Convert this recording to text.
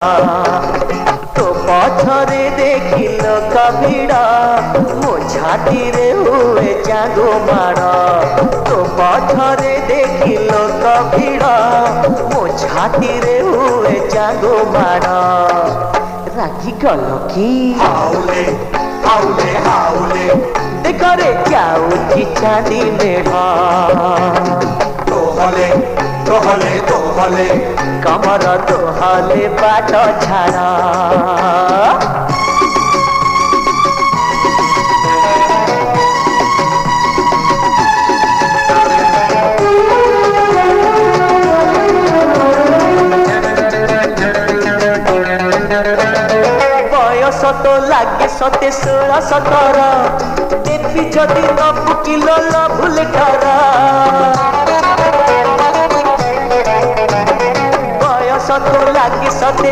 तो पथरे देखिल कभिड़ा मो छाती रे हुए जागो माड़ तो पथरे देखिल कभिड़ा मो छाती रे हुए जागो माड़ रागी गल कि हाउले हाउले हाउले देख रे जाऊची चांदी मेढ़ तोहले तोहले तोहले कमर तोहले बाट छाड़ा बयस तो लागे 17-16 देवी जदि न फुकिल लभुल डरा बयस तो लागे 17